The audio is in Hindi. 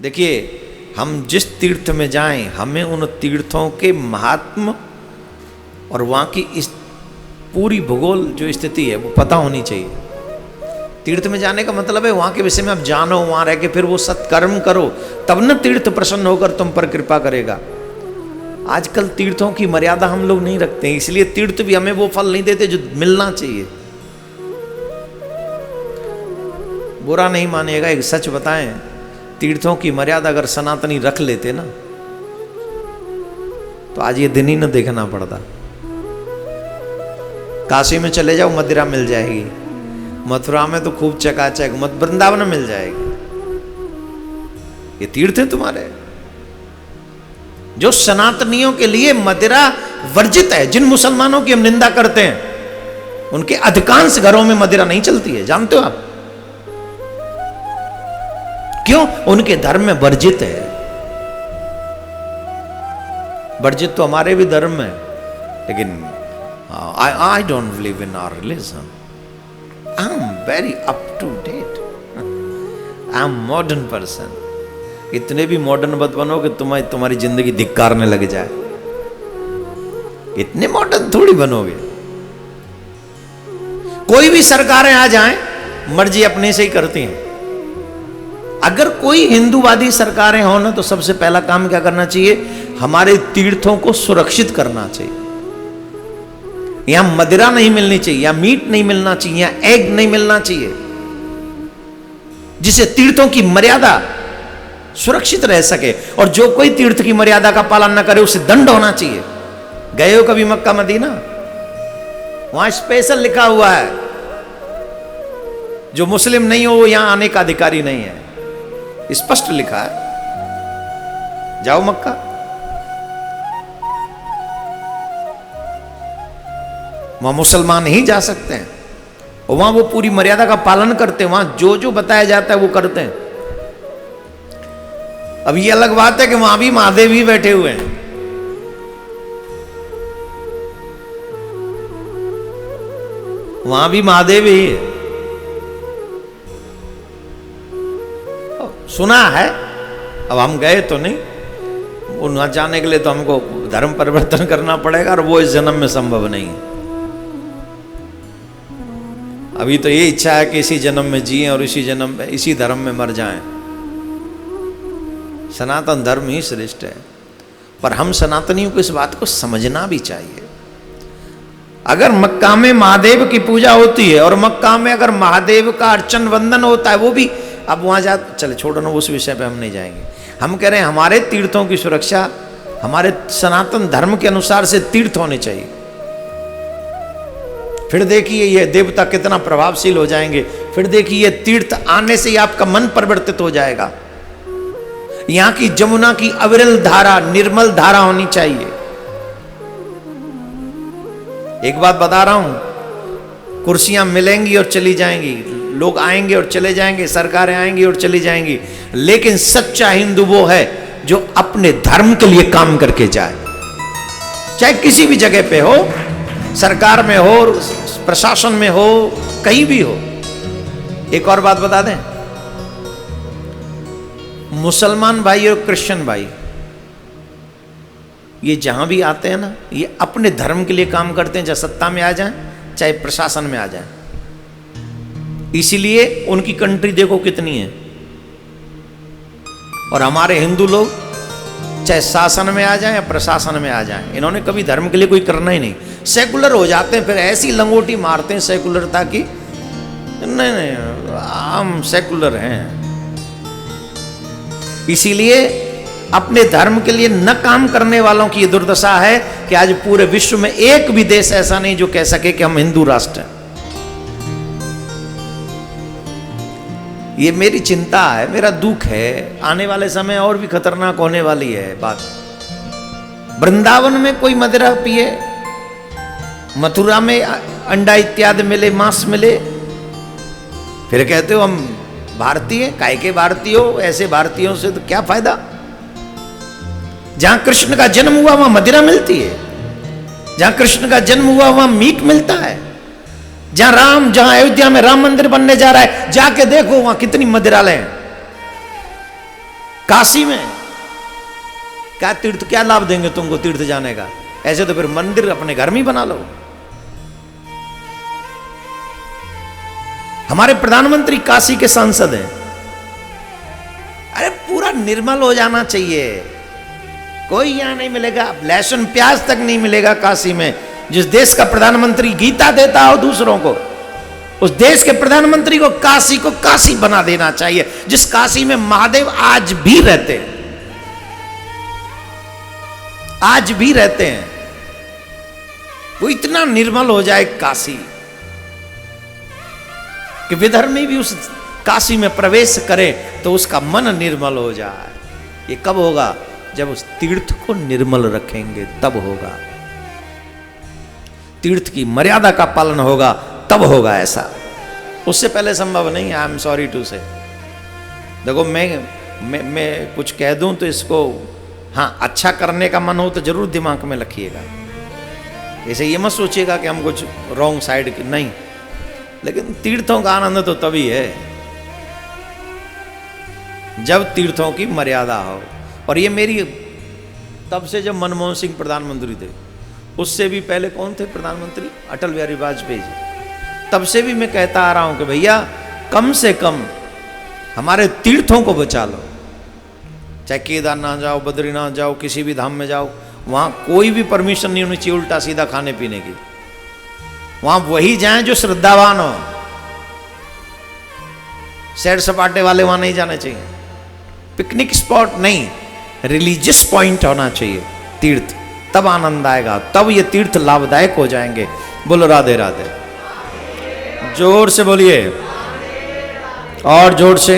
देखिए, हम जिस तीर्थ में जाएं, हमें उन तीर्थों के महात्म और वहाँ की इस पूरी भूगोल जो स्थिति है वो पता होनी चाहिए। तीर्थ में जाने का मतलब है वहाँ के विषय में आप जानो, वहाँ रह के फिर वो सत्कर्म करो, तब न तीर्थ प्रसन्न होकर तुम पर कृपा करेगा। आजकल तीर्थों की मर्यादा हम लोग नहीं रखते हैं, इसलिए तीर्थ भी हमें वो फल नहीं देते जो मिलना चाहिए। बुरा नहीं मानिएगा, एक सच बताएं, तीर्थों की मर्यादा अगर सनातनी रख लेते ना तो आज ये दिन ही न देखना पड़ता। काशी में चले जाओ, मदिरा मिल जाएगी, मथुरा में तो खूब चकाचक, वृंदावन मिल जाएगी। ये तीर्थ है तुम्हारे। जो सनातनियों के लिए मदिरा वर्जित है, जिन मुसलमानों की हम निंदा करते हैं, उनके अधिकांश घरों में मदिरा नहीं चलती है, जानते हो आप क्यों? उनके धर्म में वर्जित है। वर्जित तो हमारे भी धर्म में, लेकिन I don't believe in our religion. I am very up to date, I am modern person. इतने भी मॉडर्न मत बनो कि तुम्हारी जिंदगी धिक्कारने लग जाए। इतने मॉडर्न थोड़ी बनोगे। कोई भी सरकारें आ जाएं, मर्जी अपने से ही करती हैं। अगर कोई हिंदूवादी सरकारें हो ना, तो सबसे पहला काम क्या करना चाहिए? हमारे तीर्थों को सुरक्षित करना चाहिए। यहां मदिरा नहीं मिलनी चाहिए, या मीट नहीं मिलना चाहिए, या एग नहीं मिलना चाहिए, जिससे तीर्थों की मर्यादा सुरक्षित रह सके। और जो कोई तीर्थ की मर्यादा का पालन न करे, उसे दंड होना चाहिए। गए हो कभी मक्का मदीना? वहां स्पेशल लिखा हुआ है, जो मुस्लिम नहीं हो वो यहां आने का अधिकारी नहीं है, स्पष्ट लिखा है। जाओ मक्का, वहां मुसलमान ही जा सकते हैं, और वहां वो पूरी मर्यादा का पालन करते हैं। वहां जो जो बताया जाता है वो करते हैं। अब ये अलग बात है कि वहां भी महादेव ही बैठे हुए हैं। वहां भी महादेव ही है, सुना है। अब हम गए तो नहीं, वहां जाने के लिए तो हमको धर्म परिवर्तन करना पड़ेगा, और वो इस जन्म में संभव नहीं है। अभी तो ये इच्छा है कि इसी जन्म में जिए और इसी जन्म में इसी धर्म में मर जाएं। सनातन धर्म ही श्रेष्ठ है, पर हम सनातनियों को इस बात को समझना भी चाहिए। अगर मक्का में महादेव की पूजा होती है, और मक्का में अगर महादेव का अर्चन वंदन होता है, वो भी, अब वहां जा, चले छोड़ो ना, उस विषय पे हम नहीं जाएंगे। हम कह रहे हैं हमारे तीर्थों की सुरक्षा हमारे सनातन धर्म के अनुसार से तीर्थ होने चाहिए। फिर देखिए ये देवता कितना प्रभावशील हो जाएंगे। फिर देखिए तीर्थ आने से ही आपका मन परिवर्तित हो जाएगा। यहां की जमुना की अविरल धारा, निर्मल धारा होनी चाहिए। एक बात बता रहा हूं, कुर्सियां मिलेंगी और चली जाएंगी, लोग आएंगे और चले जाएंगे, सरकारें आएंगी और चली जाएंगी, लेकिन सच्चा हिंदू वो है जो अपने धर्म के लिए काम करके जाए। चाहे किसी भी जगह पे हो, सरकार में हो, प्रशासन में हो, कहीं भी हो। एक और बात बता दें, मुसलमान भाई और क्रिश्चियन भाई ये जहां भी आते हैं ना, ये अपने धर्म के लिए काम करते हैं, चाहे सत्ता में आ जाएं, चाहे प्रशासन में आ जाएं। इसीलिए उनकी कंट्री देखो कितनी है। और हमारे हिंदू लोग चाहे शासन में आ जाएं या प्रशासन में आ जाएं, इन्होंने कभी धर्म के लिए कोई करना ही नहीं। सेकुलर हो जाते हैं, फिर ऐसी लंगोटी मारते हैं सेकुलरता की, नहीं हम सेकुलर हैं। इसीलिए अपने धर्म के लिए न काम करने वालों की ये दुर्दशा है कि आज पूरे विश्व में एक भी देश ऐसा नहीं जो कह सके कि हम हिंदू राष्ट्र हैं। ये मेरी चिंता है, मेरा दुख है। आने वाले समय और भी खतरनाक होने वाली है बात। वृंदावन में कोई मदिरा पिए, मथुरा में अंडा इत्यादि मिले, मांस मिले, फिर कहते हो हम भारतीय, काहे के भारतीय हो? ऐसे भारतीयों से तो क्या फायदा? जहां कृष्ण का जन्म हुआ वहां मदिरा मिलती है, जहां कृष्ण का जन्म हुआ वहां मीट मिलता है। जहां अयोध्या में राम मंदिर बनने जा रहा है, जाके देखो वहां कितनी मदिरालय हैं। काशी में क्या तीर्थ, क्या लाभ देंगे तुमको तीर्थ जाने का? ऐसे तो फिर मंदिर अपने घर में ही बना लो। हमारे प्रधानमंत्री काशी के सांसद हैं। अरे पूरा निर्मल हो जाना चाहिए, कोई यहां नहीं मिलेगा, लहसुन प्याज तक नहीं मिलेगा काशी में। जिस देश का प्रधानमंत्री गीता देता हो दूसरों को, उस देश के प्रधानमंत्री को काशी बना देना चाहिए। जिस काशी में महादेव आज भी रहते हैं, आज भी रहते हैं, वो इतना निर्मल हो जाए काशी कि विधर्मी भी उस काशी में प्रवेश करे तो उसका मन निर्मल हो जाए। ये कब होगा? जब उस तीर्थ को निर्मल रखेंगे तब होगा। तीर्थ की मर्यादा का पालन होगा तब होगा ऐसा, उससे पहले संभव नहीं। आई एम सॉरी टू से। देखो मैं कुछ कह दूं तो इसको, हाँ, अच्छा करने का मन हो तो जरूर दिमाग में रखिएगा। ऐसे ये मत सोचिएगा कि हम कुछ रॉन्ग साइड की, नहीं। लेकिन तीर्थों का आनंद तो तभी है जब तीर्थों की मर्यादा हो। और ये मेरी तब से जब मनमोहन सिंह प्रधानमंत्री थे, उससे भी पहले कौन थे प्रधानमंत्री? अटल बिहारी वाजपेयी जी। तब से भी मैं कहता आ रहा हूं कि भैया कम से कम हमारे तीर्थों को बचा लो। चाहे केदारनाथ जाओ, बद्रीनाथ जाओ, किसी भी धाम में जाओ, वहां कोई भी परमिशन नहीं होनी चाहिए उल्टा सीधा खाने पीने की। वहां वही जाएं जो श्रद्धावान हो, सैर सपाटे वाले वहां नहीं जाने चाहिए। पिकनिक स्पॉट नहीं, रिलीजियस पॉइंट होना चाहिए तीर्थ, तब आनंद आएगा, तब ये तीर्थ लाभदायक हो जाएंगे। बोलो राधे राधे। जोर से बोलिए, और जोर से।